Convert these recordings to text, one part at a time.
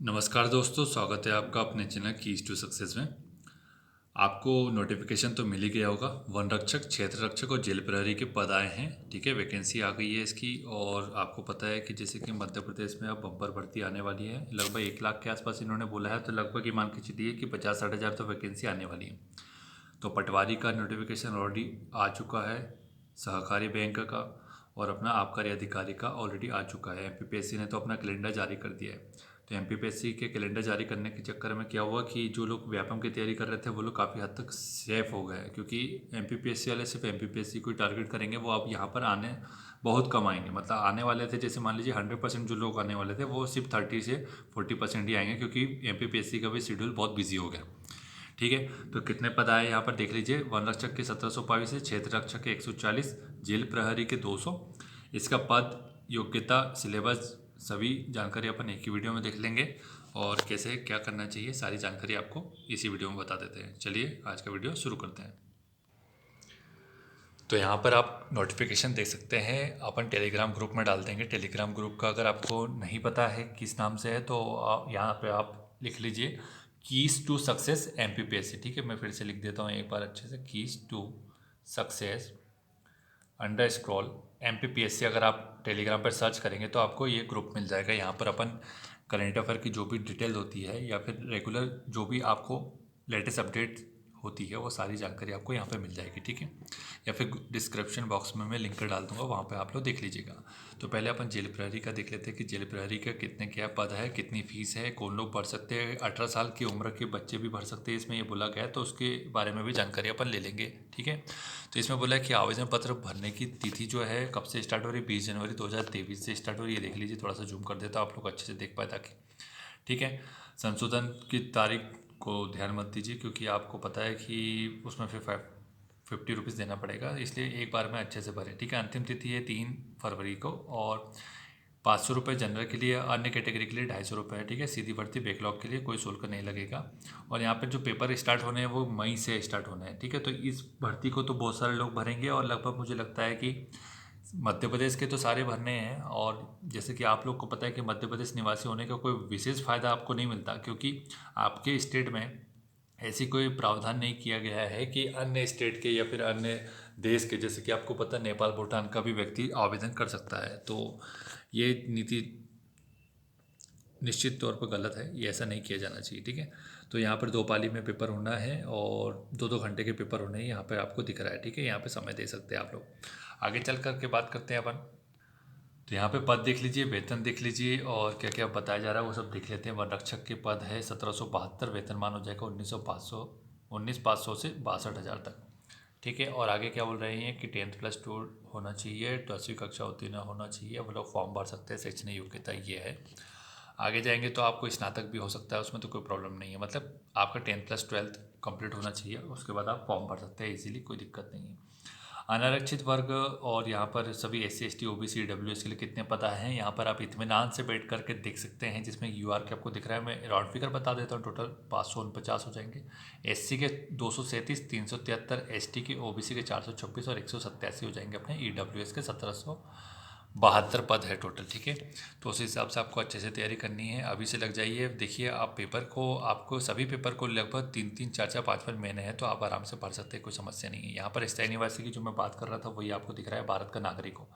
नमस्कार दोस्तों, स्वागत है आपका अपने चैनल कीज टू सक्सेस में। आपको नोटिफिकेशन तो मिल ही गया होगा। वन रक्षक, क्षेत्र रक्षक और जेल प्रहरी के पद आए हैं। ठीक है, वैकेंसी आ गई है इसकी। और आपको पता है कि जैसे कि मध्य प्रदेश में अब बम्पर भर्ती आने वाली है, लगभग 1 लाख के आसपास इन्होंने बोला है। तो लगभग ये मान के चलिए कि 50-60 हज़ार तो वैकेंसी आने वाली है। तो पटवारी का नोटिफिकेशन ऑलरेडी आ चुका है, सहकारी बैंक का और अपना आबकारी अधिकारी का ऑलरेडी आ चुका है। एमपीपीएससी ने तो अपना कैलेंडर जारी कर दिया है। तो एमपीपीएससी के कैलेंडर जारी करने के चक्कर में क्या हुआ कि जो लोग व्यापम की तैयारी कर रहे थे वो लोग काफ़ी हद तक सेफ हो गए, क्योंकि एमपीपीएससी वाले सिर्फ एमपीपीएससी को टारगेट करेंगे। वो अब यहाँ पर आने बहुत कम आएंगे। मतलब आने वाले थे, जैसे मान लीजिए 100% जो लोग आने वाले थे वो सिर्फ 30 से 40% ही आएंगे, क्योंकि एमपीपीएससी का भी शेड्यूल बहुत बिजी हो गया। ठीक है, तो कितने पद आए यहाँ पर देख लीजिए। वन रक्षक के 1722 है, क्षेत्र रक्षक के 140, जेल प्रहरी के 200। इसका पद, योग्यता, सिलेबस, सभी जानकारी अपन एक ही वीडियो में देख लेंगे। और कैसे क्या करना चाहिए सारी जानकारी आपको इसी वीडियो में बता देते हैं। चलिए आज का वीडियो शुरू करते हैं। तो यहाँ पर आप नोटिफिकेशन देख सकते हैं, अपन टेलीग्राम ग्रुप में डाल देंगे। टेलीग्राम ग्रुप का अगर आपको नहीं पता है किस नाम से है तो यहाँ पे आप लिख लीजिए कीज टू सक्सेस एमपीपीएससी। ठीक है, मैं फिर से लिख देता हूँ एक बार अच्छे से, keys to success underscore MPPSC. अगर आप टेलीग्राम पर सर्च करेंगे तो आपको ये ग्रुप मिल जाएगा। यहाँ पर अपन करंट अफेयर की जो भी डिटेल होती है या फिर रेगुलर जो भी आपको लेटेस्ट अपडेट होती है वो सारी जानकारी आपको यहाँ पे मिल जाएगी। ठीक है, या फिर डिस्क्रिप्शन बॉक्स में मैं लिंक डाल दूँगा, वहाँ पे आप लोग देख लीजिएगा। तो पहले अपन जेल प्रहरी का देख लेते हैं कि जेल प्रहरी का कितने क्या पद है, कितनी फीस है, कौन लोग भर सकते हैं। 18 साल की उम्र के बच्चे भी भर सकते हैं, इसमें ये बोला गया है। तो उसके बारे में भी जानकारी अपन ले लेंगे। ठीक है, तो इसमें बोला है कि आवेदन पत्र भरने की तिथि जो है कब से स्टार्ट हो रही है, 20 जनवरी 2023 से स्टार्ट हो रही है। ये देख लीजिए, थोड़ा सा जूम कर देता हूँ आप लोग अच्छे से देख पाए ताकि। ठीक है, संशोधन की तारीख को ध्यान मत दीजिए, क्योंकि आपको पता है कि उसमें फिर 50 रुपीज़ देना पड़ेगा, इसलिए एक बार में अच्छे से भरें। ठीक है, अंतिम तिथि है 3 फरवरी को। और 500 रुपये जनरल के लिए, अन्य कैटेगरी के लिए 250 रुपये है। ठीक है, सीधी भर्ती बैकलॉग के लिए कोई शुल्क नहीं लगेगा। और यहाँ पे जो पेपर स्टार्ट होने हैं वो मई से स्टार्ट होने हैं। ठीक है, तो इस भर्ती को तो बहुत सारे लोग भरेंगे और लगभग मुझे लगता है कि मध्य प्रदेश के तो सारे भरने हैं। और जैसे कि आप लोग को पता है कि मध्य प्रदेश निवासी होने का कोई विशेष फ़ायदा आपको नहीं मिलता, क्योंकि आपके स्टेट में ऐसी कोई प्रावधान नहीं किया गया है कि अन्य स्टेट के या फिर अन्य देश के, जैसे कि आपको पता है नेपाल भूटान का भी व्यक्ति आवेदन कर सकता है। तो ये नीति निश्चित तौर पर गलत है, ये ऐसा नहीं किया जाना चाहिए। ठीक है, तो यहाँ पर 2 पाली में पेपर होना है और 2-2 घंटे के पेपर होने हैं, यहाँ पर आपको दिख रहा है। ठीक है, यहाँ पे समय दे सकते हैं आप लोग। आगे चल कर के बात करते हैं अपन। तो यहाँ पे पद देख लीजिए, वेतन देख लीजिए और क्या क्या बताया जा रहा है वो सब देख लेते हैं। वन रक्षक के पद है 1772, वेतनमान हो जाएगा 19,500 से 62,000 तक। ठीक है, और आगे क्या बोल रहे हैं कि 10th+2 होना चाहिए, 10वीं कक्षा उत्तीर्ण होना चाहिए, वो लोग फॉर्म भर सकते हैं। शैक्षणिक योग्यता ये है। आगे जाएंगे तो आपको स्नातक भी हो सकता है, उसमें तो कोई प्रॉब्लम नहीं है। मतलब आपका 10th+12 कंप्लीट होना चाहिए, उसके बाद आप फॉर्म भर सकते हैं इजीली, कोई दिक्कत नहीं है। अनारक्षित वर्ग और यहाँ पर सभी SC ST OBC EWS के लिए कितने पता हैं, यहाँ पर आप इत्मीनान से बैठ करके देख सकते हैं, जिसमें UR के आपको दिख रहा है। मैं राउंड फिगर बता देता हूँ, टोटल 549 हो जाएंगे। SC के 237, 373, ST के OBC के 426 और 187 हो जाएंगे। अपने EWS के 1772 पद है टोटल। ठीक है, तो उस हिसाब से आपको अच्छे से तैयारी करनी है, अभी से लग जाइए। देखिए आप पेपर को, आपको सभी पेपर को लगभग 3-3, 4-4, 5-5 महीने हैं, तो आप आराम से पढ़ सकते हैं, कोई समस्या नहीं है। यहाँ पर स्थायी निवासी की जो मैं बात कर रहा था वही आपको दिख रहा है। भारत का नागरिक हो,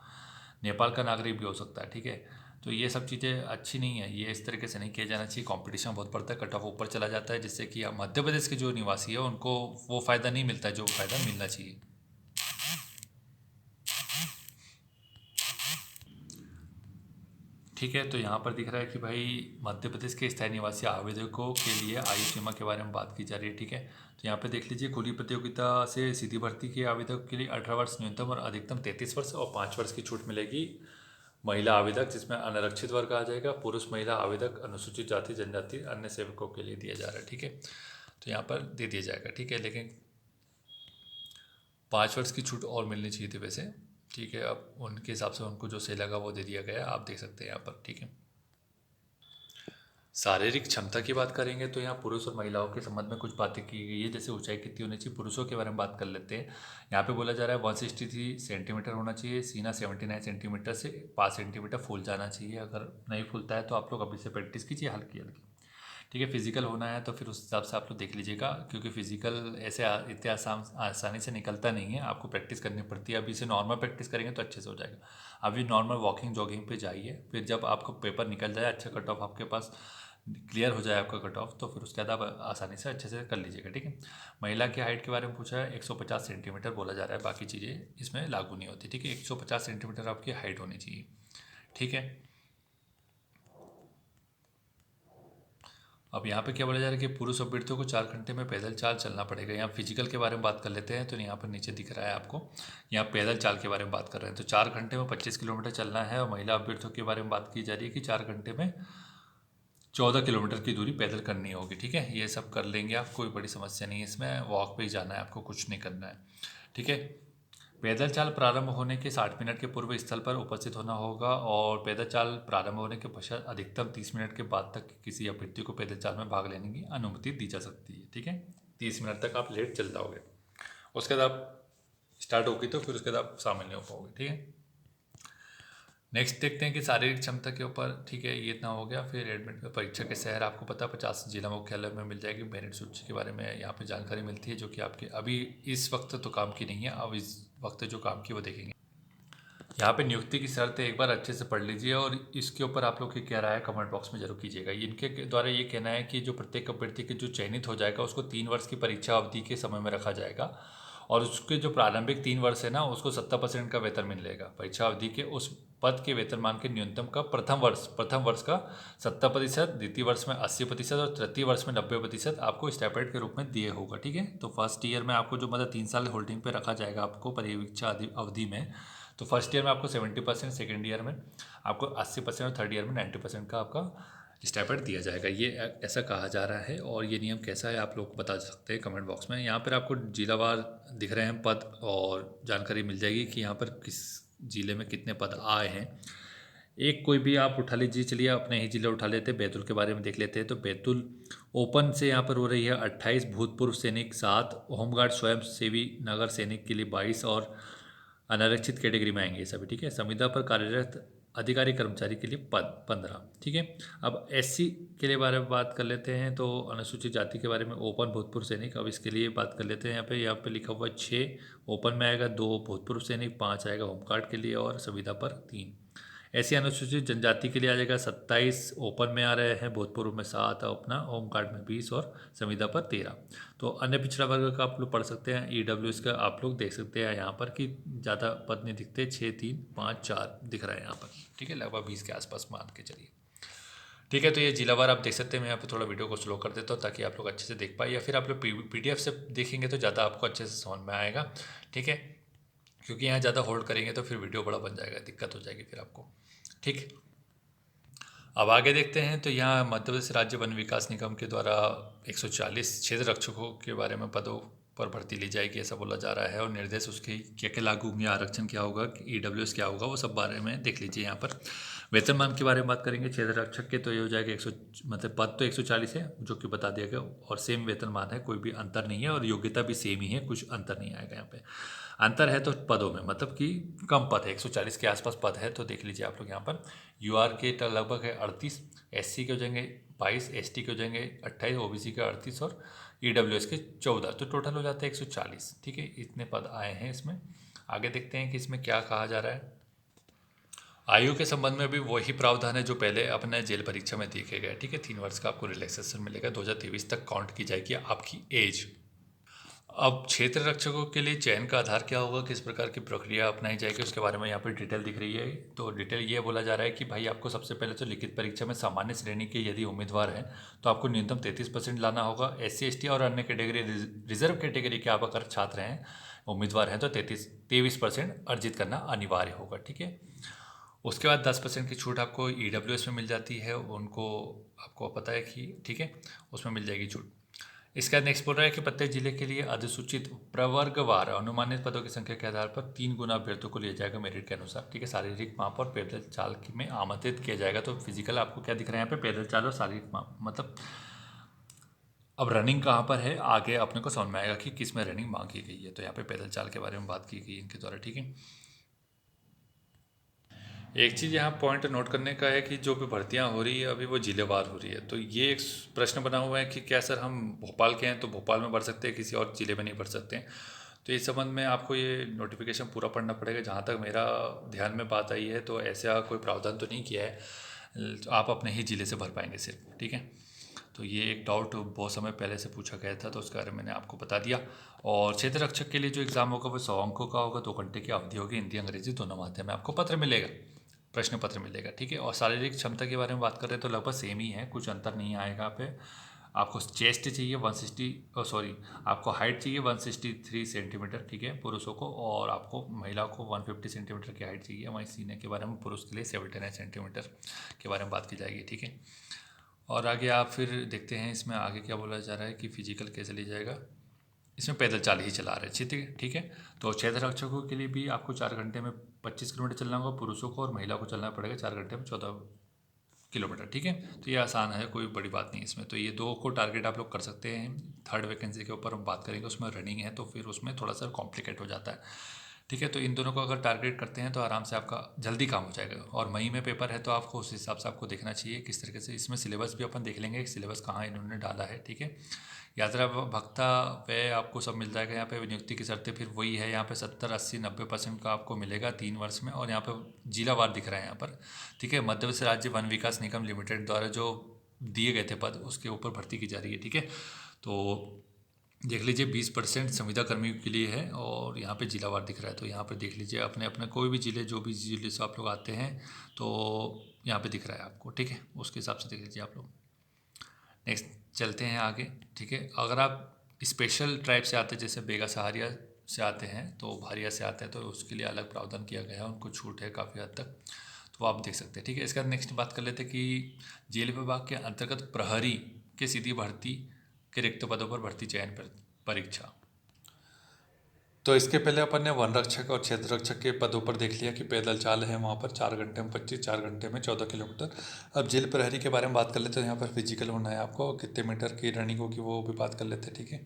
नेपाल का नागरिक भी हो सकता है। ठीक है, तो ये सब चीज़ें अच्छी नहीं है, ये इस तरीके से नहीं किया जाना चाहिए। कंपटीशन बहुत बढ़ता है, कट ऑफ ऊपर चला जाता है, जिससे कि मध्य प्रदेश के जो निवासी है उनको वो फ़ायदा नहीं मिलता है जो फ़ायदा मिलना चाहिए। ठीक है, तो यहाँ पर दिख रहा है कि भाई मध्य प्रदेश के स्थायी निवासी आवेदकों के लिए आयु सीमा के बारे में बात की जा रही है। ठीक है, तो यहाँ पे देख लीजिए, खुली प्रतियोगिता से सीधी भर्ती के आवेदक के लिए 18 वर्ष न्यूनतम और अधिकतम 33 वर्ष और 5 वर्ष की छूट मिलेगी। महिला आवेदक, जिसमें अनारक्षित वर्ग आ जाएगा, पुरुष महिला आवेदक, अनुसूचित जाति जनजाति अन्य सेवकों के लिए दिया जा रहा है। ठीक है, तो यहाँ पर दे दिया जाएगा। ठीक है, लेकिन 5 वर्ष की छूट और मिलनी चाहिए थी वैसे। ठीक है, अब उनके हिसाब से उनको जो सही लगा वो दे दिया गया, आप देख सकते हैं यहाँ पर। ठीक है, शारीरिक क्षमता की बात करेंगे तो यहाँ पुरुष और महिलाओं के संबंध में कुछ बातें की गई है। जैसे ऊंचाई कितनी होनी चाहिए, पुरुषों के बारे में बात कर लेते हैं। यहाँ पे बोला जा रहा है 163 सेंटीमीटर होना चाहिए, सीना 79 सेंटीमीटर से 5 सेंटीमीटर फूल जाना चाहिए। अगर नहीं फूलता है तो आप लोग अभी से प्रैक्टिस कीजिए हल्की हल्की। ठीक है। फिजिकल होना है तो फिर उस हिसाब से आप लोग देख लीजिएगा, क्योंकि फिजिकल ऐसे इतने आसानी से निकलता नहीं है, आपको प्रैक्टिस करनी पड़ती है। अभी से नॉर्मल प्रैक्टिस करेंगे तो अच्छे से हो जाएगा। अभी नॉर्मल वॉकिंग जॉगिंग पे जाइए, फिर जब आपको पेपर निकल जाए, अच्छा कट ऑफ आपके पास क्लियर हो जाए आपका कट ऑफ, तो फिर उसके बाद आप आसानी से अच्छे से कर लीजिएगा। ठीक है। महिला की हाइट के बारे में पूछा है, 150 सेंटीमीटर बोला जा रहा है, बाकी चीज़ें इसमें लागू नहीं होती। ठीक है, 150 सेंटीमीटर आपकी हाइट होनी चाहिए। ठीक है। अब यहाँ पे क्या बोला जा रहा है कि पुरुष अभ्यर्थियों को 4 घंटे में पैदल चाल चलना पड़ेगा। यहाँ फिजिकल के बारे में बात कर लेते हैं, तो यहाँ पर नीचे दिख रहा है आपको, यहाँ पैदल चाल के बारे में बात कर रहे हैं। तो 4 घंटे में 25 किलोमीटर चलना है। और महिला अभ्यर्थियों के बारे में बात की जा रही है कि 4 घंटे में 14 किलोमीटर की दूरी पैदल करनी होगी। ठीक है, ये सब कर लेंगे आप, कोई बड़ी समस्या नहीं है इसमें, वॉक पे ही जाना है आपको, कुछ नहीं करना है। ठीक है। पैदल चाल प्रारंभ होने के 60 मिनट के पूर्व स्थल पर उपस्थित होना होगा, और पैदल चाल प्रारंभ होने के पश्चात अधिकतम 30 मिनट के बाद तक किसी अभ्यर्थी को पैदल चाल में भाग लेने की अनुमति दी जा सकती है। ठीक है, 30 मिनट तक आप लेट चल जाओगे, उसके बाद आप स्टार्ट होगी तो फिर उसके बाद आप शामिल नहीं हो पाओगे। ठीक है। नेक्स्ट देखते हैं कि शारीरिक क्षमता के ऊपर। ठीक है, ये इतना हो गया। फिर एडमिट में परीक्षा के शहर आपको पता 50 जिला मुख्यालय में मिल जाएगी। मेरिट सूची के बारे में यहाँ पे जानकारी मिलती है, जो कि आपके अभी इस वक्त तो काम की नहीं है, अब इस वक्त जो काम की वो देखेंगे। यहाँ पे नियुक्ति की शर्तें एक बार अच्छे से पढ़ लीजिए, और इसके ऊपर आप लोग की क्या राय है कमेंट बॉक्स में जरूर कीजिएगा। इनके द्वारा ये कहना है कि जो प्रत्येक अभ्यर्थी के जो चयनित हो जाएगा उसको 3 वर्ष की परीक्षा अवधि के समय में रखा जाएगा, और उसके जो प्रारंभिक 3 वर्ष है ना, उसको 70% का वेतन मिलेगा। परीक्षा अवधि के उस पद के वेतनमान के न्यूनतम का प्रथम वर्ष का 70%, द्वितीय वर्ष में 80% और तृतीय वर्ष में 90% आपको स्टाइपेंड के रूप में दिए होगा। ठीक है। तो फर्स्ट ईयर में आपको जो मतलब 3 साल होल्डिंग पे रखा जाएगा आपको परीक्षा अवधि में, तो फर्स्ट ईयर में आपको 70%, सेकेंड ईयर में आपको 80% और थर्ड ईयर में 90% का आपका स्टाइपेंड दिया जाएगा। ये ऐसा कहा जा रहा है, और ये नियम कैसा है आप लोग बता सकते हैं कमेंट बॉक्स में। यहाँ पर आपको जिलावार दिख रहे हैं पद, और जानकारी मिल जाएगी कि यहाँ पर किस ज़िले में कितने पद आए हैं। एक कोई भी आप उठा लीजिए, चलिए अपने ही ज़िले उठा लेते हैं, बैतूल के बारे में देख लेते हैं। तो बैतूल ओपन से यहाँ पर हो रही है 28, भूतपूर्व सैनिक 7, होमगार्ड स्वयं सेवी नगर सैनिक के लिए 22, और अनारक्षित कैटेगरी में आएंगे सभी। ठीक है। संविदा पर कार्यरत अधिकारी कर्मचारी के लिए पद 15। ठीक है। अब एससी के लिए बारे में बात कर लेते हैं, तो अनुसूचित जाति के बारे में ओपन भूतपूर्व सैनिक, अब इसके लिए बात कर लेते हैं। यहाँ पे लिखा हुआ है 6 ओपन में आएगा, 2 भूतपूर्व सैनिक, 5 आएगा होमगार्ड के लिए, और संविदा पर 3। ऐसी अनुसूचित जनजाति के लिए आ जाएगा 27 ओपन में आ रहे हैं, भूतपूर्व में 7, अपना होम कार्ड में 20, और संविदा पर 13। तो अन्य पिछड़ा वर्ग का आप लोग पढ़ सकते हैं। ईडब्ल्यूएस का आप लोग देख सकते हैं यहाँ पर कि ज़्यादा पद नहीं दिखते, 6, 3, 5, 4 दिख रहा है यहाँ पर। ठीक है, लगभग 20 के आसपास मान के चलिए। ठीक है, तो ये जिलावार आप देख सकते हैं। मैं यहाँ पे थोड़ा वीडियो को स्लो कर देता हूँ ताकि आप लोग अच्छे से देख पाए, या फिर आप लोग PDF से देखेंगे तो ज़्यादा आपको अच्छे से समझ में आएगा। ठीक है, क्योंकि यहाँ ज़्यादा होल्ड करेंगे तो फिर वीडियो बड़ा बन जाएगा, दिक्कत हो जाएगी फिर आपको। ठीक। अब आगे देखते हैं, तो यहाँ मध्य प्रदेश राज्य वन विकास निगम के द्वारा 140 क्षेत्र रक्षकों के बारे में पदों पर भर्ती ली जाएगी, ऐसा बोला जा रहा है। और निर्देश उसके क्या क्या लागू होंगे, आरक्षण क्या होगा, ईडब्ल्यूएस क्या होगा, वो सब बारे में देख लीजिए। यहाँ पर वेतनमान के बारे में बात करेंगे क्षेत्र रक्षक के, तो ये हो जाएगा 100, मतलब पद तो 140 है जो कि बता दिया गया, और सेम वेतनमान है, कोई भी अंतर नहीं है, और योग्यता भी सेम ही है, कुछ अंतर नहीं आएगा यहाँ पे। अंतर है तो पदों में, मतलब कि कम पद है, 140 के आसपास पद है, तो देख लीजिए आप लोग यहाँ पर। यूआर के लगभग है 38, एससी के हो जाएंगे 22, एसटी के हो जाएंगे 28, ओबीसी के 38, और ईडब्ल्यूएस के 14, तो टोटल हो जाता है 140। ठीक है, इतने पद आए हैं इसमें। आगे देखते हैं कि इसमें क्या कहा जा रहा है। आयु के संबंध में भी वही प्रावधान है जो पहले अपने जेल परीक्षा में देखे गए। ठीक है, 3 वर्ष का आपको रिलैक्सेशन मिलेगा, 2023 तक काउंट की जाएगी आपकी एज। अब क्षेत्र रक्षकों के लिए चयन का आधार क्या होगा, किस प्रकार की प्रक्रिया अपनाई जाएगी, उसके बारे में यहाँ पर डिटेल दिख रही है। तो डिटेल ये बोला जा रहा है कि भाई आपको सबसे पहले तो लिखित परीक्षा में सामान्य श्रेणी के यदि उम्मीदवार हैं तो आपको न्यूनतम 33% लाना होगा। SC ST और अन्य कैटेगरी रिजर्व कैटेगरी के आप अगर छात्र हैं, उम्मीदवार हैं, तो 23% अर्जित करना अनिवार्य होगा। ठीक है। उसके बाद 10% की छूट आपको ईडब्ल्यूएस में मिल जाती है, उनको आपको पता है कि ठीक है, उसमें मिल जाएगी छूट। इसके बाद नेक्स्ट बोल रहा है कि प्रत्येक जिले के लिए अधिसूचित प्रवर्गवार अनुमानित पदों की संख्या के आधार पर 3 गुना अभ्यर्थियों को लिया जाएगा मेरिट के अनुसार। ठीक है, शारीरिक माप और पैदल चाल में आमंत्रित किया जाएगा। तो फिजिकल आपको क्या दिख रहा है यहाँ पे, पैदल चाल और शारीरिक माप, मतलब अब रनिंग कहाँ पर है आगे अपने को समझ में आएगा कि किस में रनिंग मांगी गई है। तो यहाँ पे पैदल चाल के बारे में बात की गई इनके द्वारा। ठीक है, एक चीज़ यहाँ पॉइंट नोट करने का है कि जो भी भर्तियाँ हो रही है अभी वो जिलेवार हो रही है, तो ये एक प्रश्न बना हुआ है कि क्या सर हम भोपाल के हैं तो भोपाल में भर सकते हैं, किसी और ज़िले में नहीं भर सकते हैं। तो इस संबंध में आपको ये नोटिफिकेशन पूरा पढ़ना पड़ेगा। जहाँ तक मेरा ध्यान में बात आई है तो ऐसा कोई प्रावधान तो नहीं किया है, आप अपने ही ज़िले से भर पाएंगे सिर्फ, ठीक है। तो ये एक डाउट बहुत समय पहले से पूछा गया था, तो उसके बारे में मैंने आपको बता दिया। और क्षेत्र रक्षक के लिए जो एग्ज़ाम होगा वो 100 अंकों का होगा, 2 घंटे की अवधि होगी, हिंदी अंग्रेजी दोनों माध्यम में आपको पत्र मिलेगा, प्रश्न पत्र मिलेगा, ठीक है। और शारीरिक क्षमता के बारे में बात करें तो लगभग सेम ही है, कुछ अंतर नहीं आएगा यहाँ पे। आपको चेस्ट चाहिए 160, सॉरी, आपको हाइट चाहिए 163 सेंटीमीटर, ठीक है, पुरुषों को, और आपको महिला को 150 सेंटीमीटर की हाइट चाहिए। वहीं सीने के बारे में पुरुष के लिए 79 सेंटीमीटर के बारे में बात की जाएगी, ठीक है। और आगे आप फिर देखते हैं इसमें आगे क्या बोला जा रहा है कि फिजिकल कैसे लिया जाएगा। इसमें पैदल चाल ही चला रहे हैं, ठीक है, ठीक है। तो क्षेत्र रक्षकों के लिए भी आपको 4 घंटे में 25 किलोमीटर चलना होगा पुरुषों को, और महिला को चलना पड़ेगा 4 घंटे में 14 किलोमीटर, ठीक है। तो ये आसान है, कोई बड़ी बात नहीं इसमें। तो ये दो को टारगेट आप लोग कर सकते हैं। थर्ड वैकेंसी के ऊपर हम बात करेंगे, उसमें रनिंग है तो फिर उसमें थोड़ा सा कॉम्प्लिकेट हो जाता है, ठीक है। तो इन दोनों को अगर टारगेट करते हैं तो आराम से आपका जल्दी काम हो जाएगा। और मई में पेपर है तो आपको उस हिसाब से आपको देखना चाहिए किस तरीके से। इसमें सिलेबस भी अपन देख लेंगे, सिलेबस कहाँ इन्होंने डाला है, ठीक है। यात्रा भत्ता व्यय आपको सब मिल जाएगा यहाँ पे। नियुक्ति की शर्तें फिर वही है, यहाँ पे 70, 80, 90% का आपको मिलेगा 3 वर्ष में। और यहाँ पे जिलावार दिख रहा है यहाँ पर, ठीक है। मध्य प्रदेश राज्य वन विकास निगम लिमिटेड द्वारा जो दिए गए थे पद, उसके ऊपर भर्ती की जा रही है, ठीक है। तो देख लीजिए 20% संविदा कर्मियों के लिए है, और यहाँ पे जिलावार दिख रहा है। तो यहाँ पे देख लीजिए अपने अपने कोई भी ज़िले, जो भी ज़िले से आप लोग आते हैं तो यहाँ पे दिख रहा है आपको, ठीक है। उसके हिसाब से देख लीजिए आप लोग। नेक्स्ट चलते हैं आगे, ठीक है। अगर आप स्पेशल ट्राइब से आते हैं, जैसे बेगा सहारिया से आते हैं, तो भारिया से आते हैं, तो उसके लिए अलग प्रावधान किया गया है, उनको छूट है काफ़ी हद तक, तो वो आप देख सकते हैं, ठीक है। इसके बाद नेक्स्ट बात कर लेते हैं कि जेल विभाग के अंतर्गत प्रहरी के सीधी भर्ती के रिक्त पदों पर भर्ती चयन परीक्षा। तो इसके पहले अपन ने वन रक्षक और क्षेत्र रक्षक के पदों पर देख लिया कि पैदल चाल है वहाँ पर 4 घंटे में 25, 4 घंटे में 14 किलोमीटर। अब जेल प्रहरी के बारे में बात कर लेते हैं। यहाँ पर फिजिकल होना है आपको, कितने मीटर की रनिंग होगी वो भी बात कर लेते हैं, ठीक है।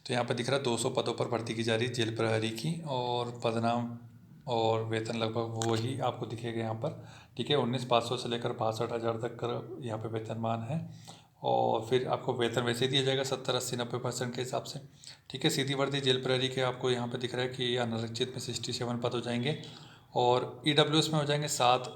तो यहाँ पर दिख रहा है 200 पदों पर भर्ती की जा रही है जेल प्रहरी की, और पदनाम और वेतन लगभग वही आपको दिखेगा यहाँ पर, ठीक है। 19,500 से लेकर 62,000 तक का यहाँ पे वेतनमान है। और फिर आपको वेतन वैसे ही दिया जाएगा 70, 80, 90% के हिसाब से, ठीक है। सीधी भर्ती जेल प्रहरी के आपको यहाँ पे दिख रहा है कि अनारक्षित में 67 पद हो जाएंगे, और ईडब्ल्यूएस में हो जाएंगे 7,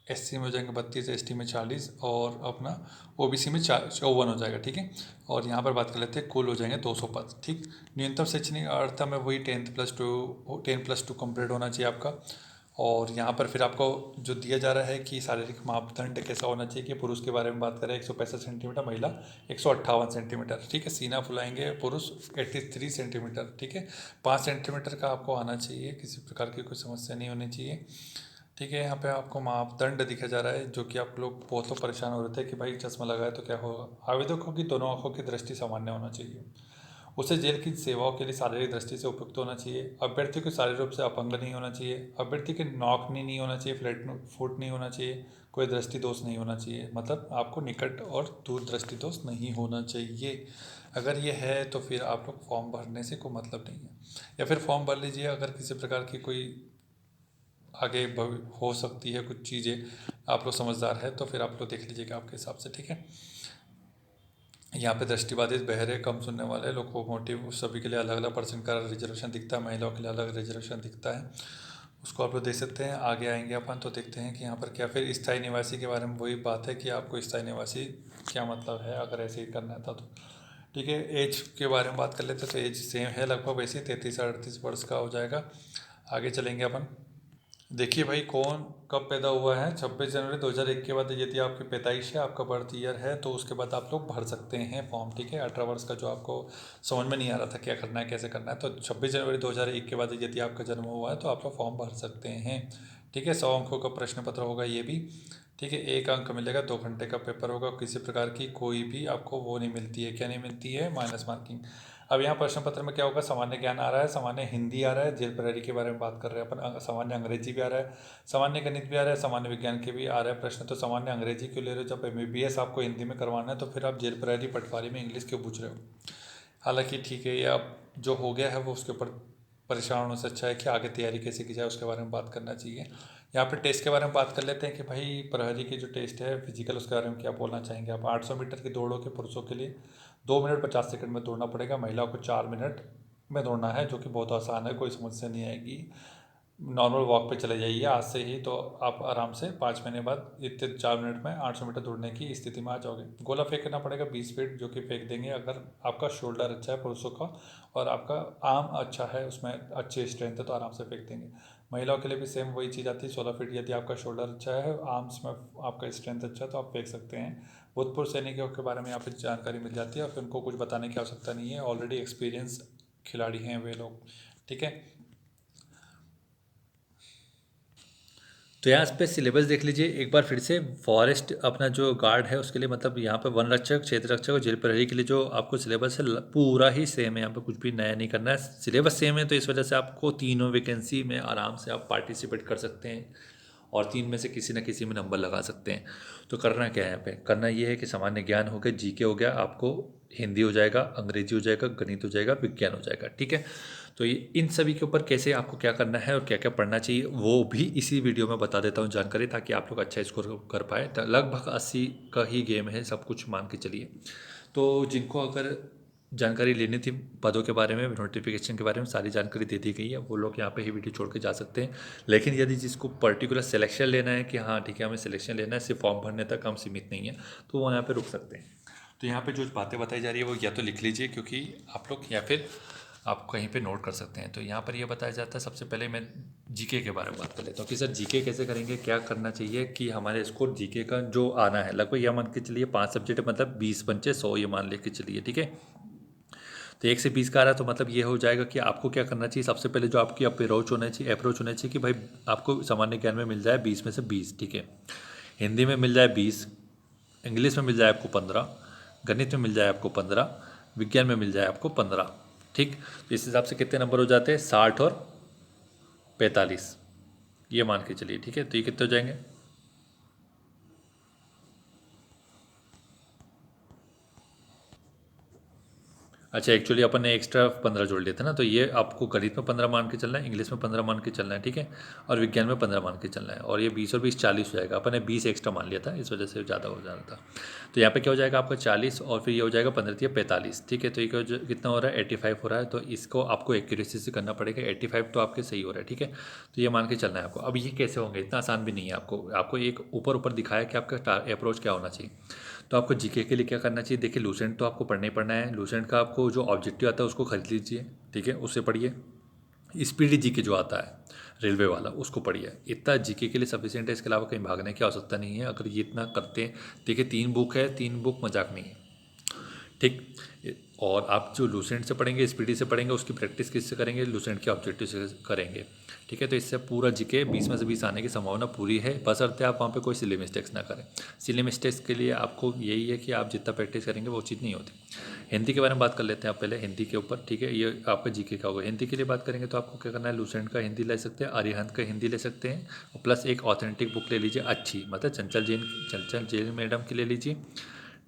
एससी में हो जाएंगे 32, एसटी में 40, और अपना ओबीसी में 54 हो जाएगा, ठीक है। और यहाँ पर बात कर लेते हैं, कुल हो जाएंगे 200 पद, ठीक। न्यूनतम शैक्षणिक अर्हता में वही 10+2 कंप्लीट होना चाहिए आपका। और यहाँ पर फिर आपको जो दिया जा रहा है कि शारीरिक मापदंड कैसा होना चाहिए, कि पुरुष के बारे में बात करें 165 सेंटीमीटर, महिला 158 सेंटीमीटर, ठीक है। सीना फुलाएंगे पुरुष 83 सेंटीमीटर, ठीक है। 5 सेंटीमीटर का आपको आना चाहिए, किसी प्रकार की कोई समस्या नहीं होनी चाहिए, ठीक है। यहाँ पे आपको मापदंड दिखा जा रहा है, जो कि आप लोग बहुत लोग परेशान हो रहे थे कि भाई चश्मा लगाए तो क्या होगा। आवेदकों की दोनों आंखों की दृष्टि सामान्य होना चाहिए। उसे जेल की सेवाओं के लिए शारीरिक दृष्टि से उपयुक्त होना चाहिए। अभ्यर्थी को शारीरिक रूप से अपंग नहीं होना चाहिए। अभ्यर्थी के नौकनी नहीं होना चाहिए, फ्लैट फुट नहीं होना चाहिए, कोई दृष्टि दोष नहीं होना चाहिए। मतलब आपको निकट और दूर दृष्टि दोष नहीं होना चाहिए। अगर ये है तो फिर आप लोग फॉर्म भरने से कोई मतलब नहीं है, या फिर फॉर्म भर लीजिए। अगर किसी प्रकार की कोई आगे हो सकती है कुछ चीज़ें, आप लोग समझदार है तो फिर आप लोग देख लीजिएगा आपके हिसाब से, ठीक है। यहाँ पे दृष्टिबाधित, बहरे, कम सुनने वाले, लोकोमोटिव सभी के लिए अलग अलग परसेंट का रिजर्वेशन दिखता है, महिलाओं के लिए अलग रिजर्वेशन दिखता है, उसको आप लोग देख सकते हैं। आगे आएंगे अपन तो देखते हैं कि यहाँ पर क्या। फिर स्थायी निवासी के बारे में वही बात है कि आपको स्थायी निवासी क्या मतलब है, अगर ऐसे ही करना था तो, ठीक है। एज के बारे में बात कर लेते हैं तो एज सेम है लगभग वैसे ही, 33 से 38 वर्ष का हो जाएगा। आगे चलेंगे अपन। देखिए भाई कौन कब पैदा हुआ है, 26 जनवरी 2001 के बाद यदि आपकी पैदाइश है, आपका बर्थ ईयर है, तो उसके बाद आप लोग भर सकते हैं फॉर्म, ठीक है। 18 वर्ष का जो आपको समझ में नहीं आ रहा था क्या करना है कैसे करना है, तो 26 जनवरी 2001 के बाद यदि आपका जन्म हुआ है तो आप लोग फॉर्म भर सकते हैं, ठीक है। 100 अंकों का प्रश्न पत्र होगा ये भी, ठीक है। 1 अंक मिलेगा, 2 घंटे का पेपर होगा, किसी प्रकार की कोई भी आपको वो नहीं मिलती है, क्या नहीं मिलती है, माइनस मार्किंग। अब यहाँ प्रश्न पत्र में क्या होगा, सामान्य ज्ञान आ रहा है, सामान्य हिंदी आ रहा है, जेल प्रहरी के बारे में बात कर रहे हैं अपन, सामान्य अंग्रेजी भी आ रहा है, सामान्य गणित भी आ रहा है, सामान्य विज्ञान के भी आ रहा है प्रश्न। तो सामान्य अंग्रेजी क्यों ले रहे हो, जब एमबीबीएस आपको हिंदी में करवाना है तो फिर आप जेल प्रहरी पटवारी में इंग्लिश क्यों पूछ रहे हो। हालांकि ठीक है, ये अब जो हो गया है वो उसके ऊपर परेशान होने से अच्छा है कि आगे तैयारी कैसे की जाए उसके बारे में बात करना चाहिए। यहाँ पे टेस्ट के बारे में बात कर लेते हैं कि भाई प्रहरी की जो टेस्ट है फिजिकल, उसके बारे में क्या बोलना चाहेंगे आप। 800 मीटर की दौड़ों के पुरुषों के लिए 2 मिनट 50 सेकंड में दौड़ना पड़ेगा, महिलाओं को 4 मिनट में दौड़ना है, जो कि बहुत आसान है, कोई समस्या नहीं आएगी। नॉर्मल वॉक पे चले जाइए आज से ही, तो आप आराम से 5 महीने बाद इतने 4 मिनट में 800 मीटर दौड़ने की स्थिति में आ जाओगे। गोला फेंकना पड़ेगा 20 फीट, जो कि फेंक देंगे अगर आपका शोल्डर अच्छा है पुरुषों का और आपका आर्म अच्छा है, उसमें अच्छी स्ट्रेंथ है, तो आराम से फेंक देंगे। महिलाओं के लिए भी सेम वही चीज़ आती है, 16 फीट। यदि आपका शोल्डर अच्छा है, आर्म्स में आपका स्ट्रेंथ अच्छा है, तो आप फेंक सकते हैं। भूतपूर्व सैनिकों के बारे में यहाँ पर जानकारी मिल जाती है और फिर उनको कुछ बताने की आवश्यकता नहीं है, ऑलरेडी एक्सपीरियंस खिलाड़ी हैं वे लोग, ठीक है। तो यहाँ पे सिलेबस देख लीजिए एक बार फिर से। फॉरेस्ट अपना जो गार्ड है उसके लिए, मतलब यहाँ पे वन रक्षक, क्षेत्र रक्षक और जेल प्रहरी के लिए जो आपको सिलेबस है पूरा ही सेम है। यहाँ पे कुछ भी नया नहीं करना है, सिलेबस सेम है, तो इस वजह से आपको तीनों वैकेंसी में आराम से आप पार्टिसिपेट कर सकते हैं और 3 में से किसी न किसी में नंबर लगा सकते हैं। तो करना क्या है यहाँ पे, करना ये है कि सामान्य ज्ञान हो गया, जीके हो गया, आपको हिंदी हो जाएगा, अंग्रेजी हो जाएगा, गणित हो जाएगा, विज्ञान हो जाएगा, ठीक है। तो ये इन सभी के ऊपर कैसे आपको क्या करना है और क्या क्या पढ़ना चाहिए वो भी इसी वीडियो में बता देता हूँ जानकारी, ताकि आप लोग अच्छा स्कोर कर पाए। तो लगभग 80 का ही गेम है, सब कुछ मान के चलिए। तो जिनको अगर जानकारी लेनी थी पदों के बारे में, नोटिफिकेशन के बारे में, सारी जानकारी दे दी गई है, वो लोग यहाँ पे ही वीडियो छोड़ के जा सकते हैं। लेकिन यदि जिसको पर्टिकुलर सिलेक्शन लेना है कि हाँ ठीक है हमें सिलेक्शन लेना है, सिर्फ फॉर्म भरने तक हम सीमित नहीं है, तो वो यहाँ पे रुक सकते हैं। तो यहाँ पे जो बातें बताई जा रही है वो या तो लिख लीजिए, क्योंकि आप लोग, या फिर आप कहीं पे नोट कर सकते हैं। तो यहाँ पर ये बताया जाता है, सबसे पहले मैं जीके के बारे में बात कर लेता हूँ कि सर जीके कैसे करेंगे, क्या करना चाहिए कि हमारे स्कोर जीके का जो आना है, लगभग यह मान के चलिए 5 सब्जेक्ट मतलब 20 पंचे 100, ये मान लेके चलिए, ठीक है। तो 1 से 20 का आ रहा है, तो मतलब ये हो जाएगा कि आपको क्या करना चाहिए। सबसे पहले जो आपकी अप्रोच होना चाहिए, कि भाई आपको सामान्य ज्ञान में मिल जाए 20 में से 20, ठीक है। हिंदी में मिल जाए 20, इंग्लिश में मिल जाए आपको 15, गणित में मिल जाए आपको 15, विज्ञान में मिल जाए आपको 15, ठीक। तो इस हिसाब से कितने नंबर हो जाते हैं, 60 और 45, ये मान के चलिए, ठीक है। तो ये कितने हो जाएंगे, अच्छा एक्चुअली अपन ने एक्स्ट्रा 15 जोड़ लिए थे ना, तो ये आपको गणित में 15 मान के चलना है, इंग्लिश में 15 मान के चलना है, ठीक है, और विज्ञान में 15 मान के चलना है। और ये 20 और 20 40 हो जाएगा, अपन ने 20 एक्स्ट्रा मान लिया था, इस वजह से ज़्यादा हो जा रहा था। तो यहाँ पे क्या हो जाएगा आपका 40, और फिर ये हो जाएगा 15 45, ठीक है। तो ये कितना हो रहा है, 85 हो रहा है। तो इसको आपको एक्यूरेसी से करना पड़ेगा, 85 तो आपके सही हो रहा है, ठीक है। तो ये मान के चलना है आपको। अब ये कैसे होंगे, इतना आसान भी नहीं है। आपको एक ऊपर ऊपर दिखाया कि आपका अप्रोच क्या होना चाहिए। तो आपको जीके के लिए क्या करना चाहिए, देखिए लूसेंट तो आपको पढ़ना ही पढ़ना है। लूसेंट का आपको जो ऑब्जेक्टिव आता है उसको खरीद लीजिए, ठीक है, उससे पढ़िए। स्पीडी जीके जो आता है रेलवे वाला, उसको पढ़िए। इतना जीके के लिए सफिशिएंट है, इसके अलावा कहीं भागने की आवश्यकता नहीं है। अगर ये इतना करते हैं, देखिए 3 बुक है, 3 बुक मजाक नहीं है, ठीक। और आप जो लूसेंट से पढ़ेंगे, स्पीडी से पढ़ेंगे, उसकी प्रैक्टिस किससे करेंगे, लूसेंट के ऑब्जेक्टिव से करेंगे, ठीक है। तो इससे पूरा जीके 20 में से 20 आने की संभावना पूरी है, बशर्ते आप वहाँ पे कोई सिली मिस्टेक्स ना करें। सिली मिस्टेक्स के लिए आपको यही है कि आप जितना प्रैक्टिस करेंगे वो चीज़ नहीं होती। हिंदी के बारे में बात कर लेते हैं आप पहले, हिंदी के ऊपर, ठीक है। ये आपका जीके का होगा। हिंदी के लिए बात करेंगे तो आपको क्या करना है, लूसेंट का हिंदी ले सकते हैं, अरिहंत का हिंदी ले सकते हैं, और प्लस एक ऑथेंटिक बुक ले लीजिए अच्छी, मतलब चंचल जैन मैडम की ले लीजिए,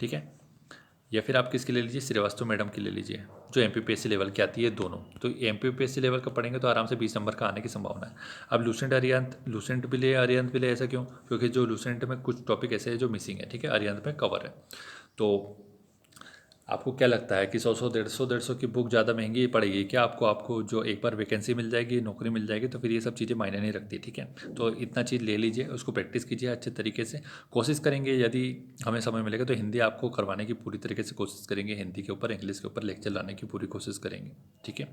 ठीक है। या फिर आप किसकी ले लीजिए, श्रीवास्तव मैडम की ले लीजिए, जो एमपीपीएससी लेवल की आती है दोनों। तो एमपीपीएससी लेवल का पढ़ेंगे तो आराम से 20 नंबर का आने की संभावना है। अब लूसेंट भी ले, अरिहंत भी ले, ऐसा क्यों, क्योंकि जो लूसेंट में कुछ टॉपिक ऐसे हैं जो मिसिंग है, ठीक है, अरिहंत में कवर है। तो आपको क्या लगता है कि 100 150 की बुक ज़्यादा महंगी पड़ेगी क्या आपको? आपको जो एक बार वैकेंसी मिल जाएगी, नौकरी मिल जाएगी, तो फिर ये सब चीज़ें मायने नहीं रखती, ठीक है। तो इतना चीज़ ले लीजिए, उसको प्रैक्टिस कीजिए अच्छे तरीके से। कोशिश करेंगे यदि हमें समय मिलेगा तो हिंदी आपको करवाने की पूरी तरीके से कोशिश करेंगे, हिंदी के ऊपर, इंग्लिश के ऊपर लेक्चर लाने की पूरी कोशिश करेंगे, ठीक है।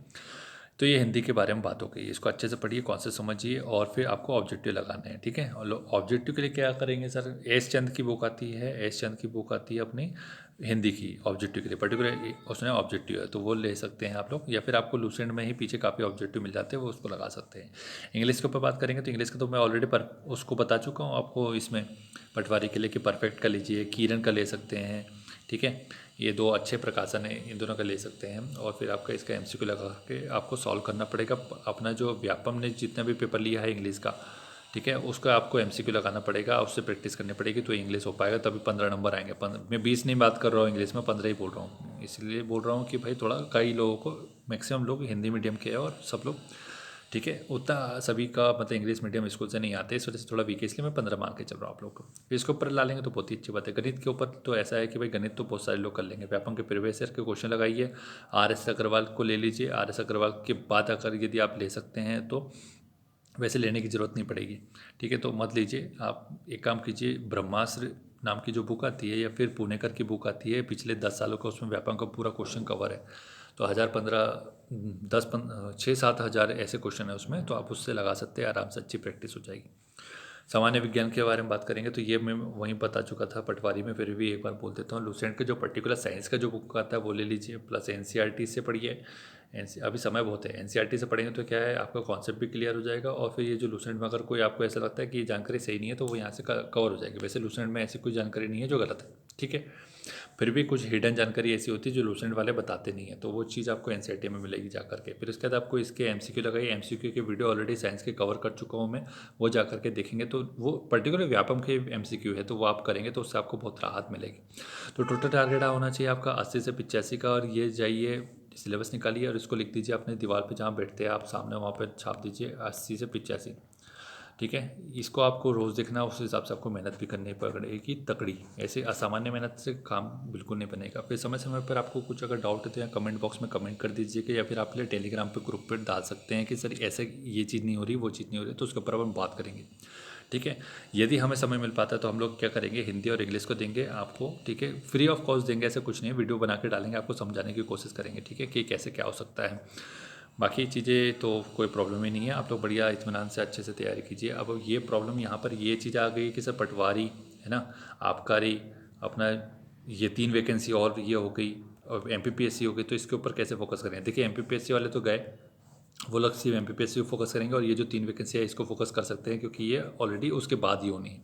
तो ये हिंदी के बारे में बात हो गई, इसको अच्छे से पढ़िए, कॉन्सेप्ट समझिए, और फिर आपको ऑब्जेक्टिव लगाने हैं, ठीक है। और ऑब्जेक्टिव के लिए क्या करेंगे सर, एस चंद की बुक आती है, एस चंद की बुक आती है अपनी हिंदी की ऑब्जेक्टिव के लिए पर्टिकुलर, उसमें ऑब्जेक्टिव है तो वो ले सकते हैं आप लोग, या फिर आपको लूसेंट में ही पीछे काफ़ी ऑब्जेक्टिव मिल जाते हैं, वो उसको लगा सकते हैं। इंग्लिश के ऊपर बात करेंगे तो इंग्लिश का तो मैं ऑलरेडी उसको बता चुका हूँ आपको इसमें, पटवारी के लिए कि परफेक्ट का लीजिए, किरण का ले सकते हैं, ठीक है। ये 2 अच्छे प्रकाशन है, इन दोनों का ले सकते हैं। और फिर आपका इसका एमसीक्यू लगा के आपको सॉल्व करना पड़ेगा। अपना जो व्यापम ने जितना भी पेपर लिया है इंग्लिश का, ठीक है, उसका आपको एमसीक्यू लगाना पड़ेगा, उससे प्रैक्टिस करनी पड़ेगी, तो इंग्लिश हो पाएगा, तभी 15 नंबर आएंगे। मैं 20 नहीं बात कर रहा हूँ इंग्लिश में, 15 ही बोल रहा हूँ। इसलिए बोल रहा हूँ कि भाई थोड़ा, कई लोगों को, मैक्सिमम लोग हिंदी मीडियम के हैं और सब लोग ठीक है। उतना सभी का मतलब इंग्लिश मीडियम स्कूल से नहीं आते, इस वजह से थोड़ा वीक है, इसलिए मैं 15 मार्क के चल रहा हूँ आप लोग को। फिर इसके ऊपर ला लेंगे तो बहुत ही अच्छी बात है। गणित के ऊपर तो ऐसा है कि भाई गणित तो बहुत सारे लोग कर लेंगे। व्यापम के प्रीवियस ईयर के क्वेश्चन लगाइए, RS अग्रवाल को ले लीजिए। RS अग्रवाल के बाद अगर यदि आप ले सकते हैं तो वैसे लेने की ज़रूरत नहीं पड़ेगी, ठीक है। तो मत लीजिए, आप एक काम कीजिए, ब्रह्मास्त्र नाम की जो बुक आती है या फिर पुणेकर की बुक आती है, पिछले 10 सालों का उसमें व्यापम का पूरा क्वेश्चन कवर है। तो 6-7 हज़ार ऐसे क्वेश्चन है उसमें, तो आप उससे लगा सकते हैं, आराम से अच्छी प्रैक्टिस हो जाएगी। सामान्य विज्ञान के बारे में बात करेंगे तो ये मैं वहीं बता चुका था पटवारी में, फिर भी एक बार बोल देता हूँ। लूसेंट के जो पर्टिकुलर साइंस का जो बुक आता है वो ले लीजिए, प्लस NCERT से पढ़िए। अभी समय बहुत है, NCERT से पढ़ेंगे तो क्या है, आपका कॉन्सेप्ट भी क्लियर हो जाएगा, और फिर ये जो लूसेंट में अगर कोई आपको ऐसा लगता है कि ये जानकारी सही नहीं है तो वो यहाँ से कवर हो जाएगी। वैसे लूसेंट में ऐसी कोई जानकारी नहीं है जो गलत है, ठीक है। फिर भी कुछ हिडन जानकारी ऐसी होती है जो लूसेंट वाले बताते नहीं है, तो वो चीज़ आपको NCERT में मिलेगी जा करके। फिर उसके बाद आपको इसके MCQ लगाइए। MCQ के वीडियो ऑलरेडी साइंस के कवर कर चुका हूँ मैं, वो जा करके देखेंगे तो वो पर्टिकुलर व्यापम के MCQ है, तो वो आप करेंगे तो उससे आपको बहुत राहत मिलेगी। तो टोटल टारगेट होना चाहिए आपका 80 से 85 का, और ये जाइए सिलेबस निकालिए और इसको लिख दीजिए अपने दीवार पे जहाँ बैठते हैं आप सामने, वहाँ पे छाप दीजिए 80 से 85, ठीक है। इसको आपको रोज़ देखना, उस हिसाब से आपको मेहनत भी करनी पड़ेगी तकड़ी। ऐसे असामान्य मेहनत से काम बिल्कुल नहीं बनेगा। फिर समय समय पर आपको कुछ अगर डाउट है तो यहाँ कमेंट बॉक्स में कमेंट कर दीजिएगा, या फिर आप ले टेलीग्राम पे ग्रुप पे डाल सकते हैं कि सर ऐसे ये चीज़ नहीं हो रही, वो चीज़ नहीं हो रही, तो उसके ऊपर हम बात करेंगे, ठीक है। यदि हमें समय मिल पाता है तो हम लोग क्या करेंगे, हिंदी और इंग्लिश को देंगे आपको, ठीक है। फ्री ऑफ कॉस्ट देंगे, ऐसा कुछ नहीं है, वीडियो बना के डालेंगे, आपको समझाने की कोशिश करेंगे, ठीक है, कि कैसे क्या हो सकता है। बाकी चीज़ें तो कोई प्रॉब्लम ही नहीं है, आप लोग बढ़िया इत्मीनान से अच्छे से तैयारी कीजिए। अब ये प्रॉब्लम यहाँ पर ये चीज़ आ गई कि सर पटवारी है ना, आबकारी, अपना ये 3 वैकेंसी और ये हो गई, और MPPSC हो गई, तो इसके ऊपर कैसे फोकस करें। देखिए MPPSC वाले तो गए, वो लोग सिर्फ MPPSC को फोकस करेंगे, और ये जो 3 वैकेंसी है इसको फोकस कर सकते हैं, क्योंकि ये ऑलरेडी उसके बाद ही होनी है।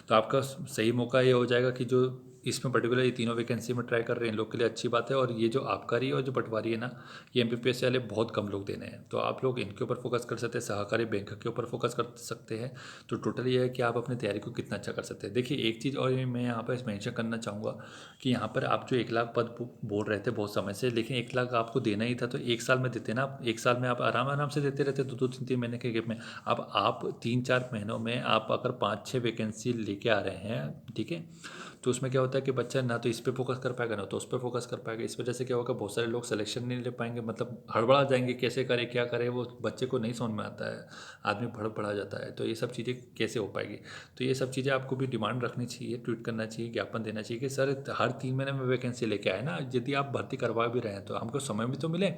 तो आपका सही मौका ये हो जाएगा कि जो इसमें पर्टिकुलर ये तीनों वैकेंसी में ट्राई कर रहे हैं इन लोग के लिए अच्छी बात है। और ये जो आबकारी और जो पटवारी है ना, ये MPPSC वाले बहुत कम लोग देने हैं, तो आप लोग इनके ऊपर फोकस कर सकते हैं। सहकारी बैंक के ऊपर फोकस कर सकते हैं। तो टोटल ये है कि आप अपनी तैयारी को कितना अच्छा कर सकते हैं। देखिए एक चीज़ और मैं यहाँ पर मेंशन करना चाहूँगा कि यहाँ पर आप जो 1 लाख पद बोल रहे थे बहुत समय से, लेकिन 1 लाख आपको देना ही था तो 1 साल में देते ना आप। 1 साल में आप आराम आराम से देते रहते 2-2 3-3 महीने के गैप में। अब आप 3-4 महीनों में आप अगर 5-6 वैकेंसी लेके आ रहे हैं, ठीक है, तो उसमें क्या होता है कि बच्चा ना तो इस पे फोकस कर पाएगा ना तो उस पे फोकस कर पाएगा। इस वजह से क्या होगा, बहुत सारे लोग सिलेक्शन नहीं ले पाएंगे, मतलब हड़बड़ा जाएंगे, कैसे करे क्या करे, वो बच्चे को नहीं समझ में आता है, आदमी भड़बड़ा जाता है। तो ये सब चीज़ें कैसे हो पाएगी। तो ये सब चीज़ें आपको भी डिमांड रखनी चाहिए, ट्वीट करना चाहिए, ज्ञापन देना चाहिए कि सर हर 3 महीने में वैकेंसी लेके आए ना। यदि आप भर्ती करवा भी रहे हैं तो हमको समय भी तो मिले।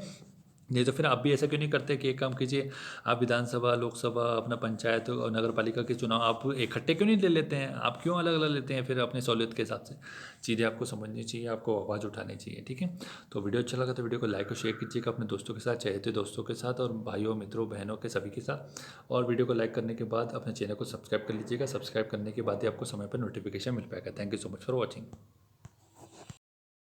नहीं तो फिर आप भी ऐसा क्यों नहीं करते कि एक काम कीजिए, आप विधानसभा, लोकसभा, अपना पंचायत और नगर पालिका के चुनाव आप इकट्ठे क्यों नहीं ले लेते हैं, आप क्यों अलग अलग लेते हैं। फिर अपनी सहूलियत के हिसाब से चीज़ें आपको समझनी चाहिए, आपको आवाज़ उठानी चाहिए, ठीक है। तो वीडियो अच्छा लगा तो वीडियो को लाइक और शेयर कीजिएगा अपने दोस्तों के साथ, चाहते दोस्तों के साथ, और भाइयों मित्रों बहनों के सभी के साथ। और वीडियो को लाइक करने के बाद अपने चैनल को सब्सक्राइब कर लीजिएगा। सब्सक्राइब करने के बाद ही आपको समय पर नोटिफिकेशन मिल पाएगा। Thank you so much for watching.